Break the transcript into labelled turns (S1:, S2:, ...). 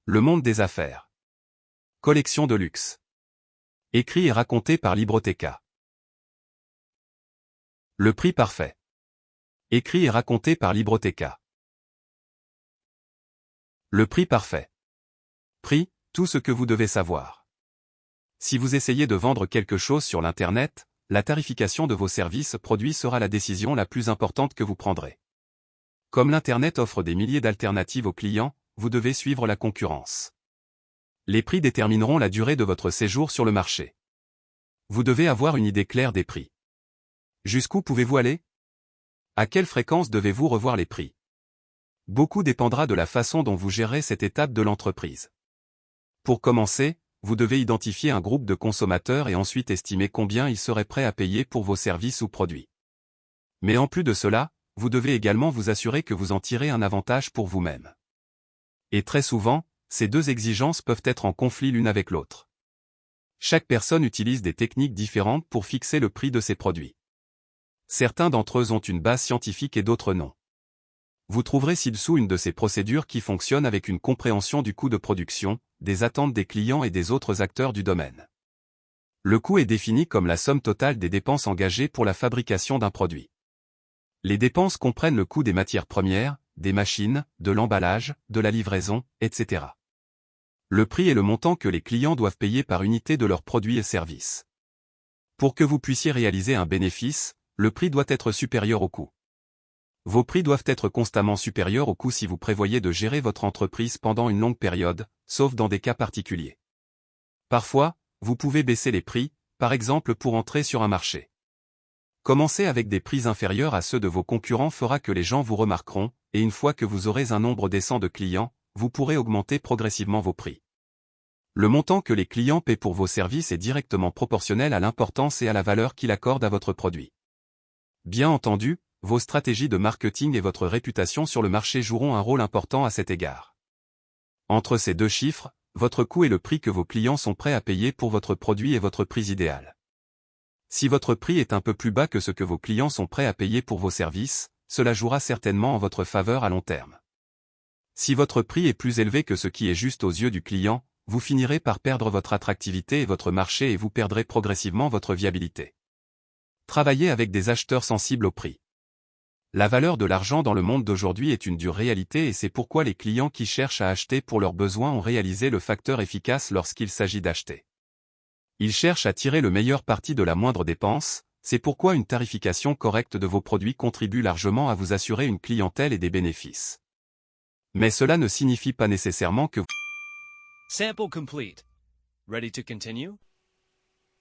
S1: Le monde des affaires. Collection de luxe. Écrit et raconté par Libroteca. Le prix parfait. Écrit et raconté par Libroteca. Le prix parfait. Prix, tout ce que vous devez savoir. Si vous essayez de vendre quelque chose sur l'Internet, la tarification de vos services produits sera la décision la plus importante que vous prendrez. Comme l'Internet offre des milliers d'alternatives aux clients, vous devez suivre la concurrence. Les prix détermineront la durée de votre séjour sur le marché. Vous devez avoir une idée claire des prix. Jusqu'où pouvez-vous aller? À quelle fréquence devez-vous revoir les prix? Beaucoup dépendra de la façon dont vous gérez cette étape de l'entreprise. Pour commencer, vous devez identifier un groupe de consommateurs et ensuite estimer combien ils seraient prêts à payer pour vos services ou produits. Mais en plus de cela, vous devez également vous assurer que vous en tirez un avantage pour vous-même. Et très souvent, ces deux exigences peuvent être en conflit l'une avec l'autre. Chaque personne utilise des techniques différentes pour fixer le prix de ses produits. Certains d'entre eux ont une base scientifique et d'autres non. Vous trouverez ci-dessous une de ces procédures qui fonctionne avec une compréhension du coût de production, des attentes des clients et des autres acteurs du domaine. Le coût est défini comme la somme totale des dépenses engagées pour la fabrication d'un produit. Les dépenses comprennent le coût des matières premières, des machines, de l'emballage, de la livraison, etc. Le prix est le montant que les clients doivent payer par unité de leurs produits et services. Pour que vous puissiez réaliser un bénéfice, le prix doit être supérieur au coût. Vos prix doivent être constamment supérieurs au coût si vous prévoyez de gérer votre entreprise pendant une longue période, sauf dans des cas particuliers. Parfois, vous pouvez baisser les prix, par exemple pour entrer sur un marché. Commencer avec des prix inférieurs à ceux de vos concurrents fera que les gens vous remarqueront, et une fois que vous aurez un nombre décent de clients, vous pourrez augmenter progressivement vos prix. Le montant que les clients paient pour vos services est directement proportionnel à l'importance et à la valeur qu'ils accordent à votre produit. Bien entendu, vos stratégies de marketing et votre réputation sur le marché joueront un rôle important à cet égard. Entre ces deux chiffres, votre coût est le prix que vos clients sont prêts à payer pour votre produit et votre prix idéal. Si votre prix est un peu plus bas que ce que vos clients sont prêts à payer pour vos services, cela jouera certainement en votre faveur à long terme. Si votre prix est plus élevé que ce qui est juste aux yeux du client, vous finirez par perdre votre attractivité et votre marché et vous perdrez progressivement votre viabilité. Travaillez avec des acheteurs sensibles au prix. La valeur de l'argent dans le monde d'aujourd'hui est une dure réalité et c'est pourquoi les clients qui cherchent à acheter pour leurs besoins ont réalisé le facteur efficace lorsqu'il s'agit d'acheter. Ils cherchent à tirer le meilleur parti de la moindre dépense, c'est pourquoi une tarification correcte de vos produits contribue largement à vous assurer une clientèle et des bénéfices. Mais cela ne signifie pas nécessairement que
S2: Sample complete. Ready to continue?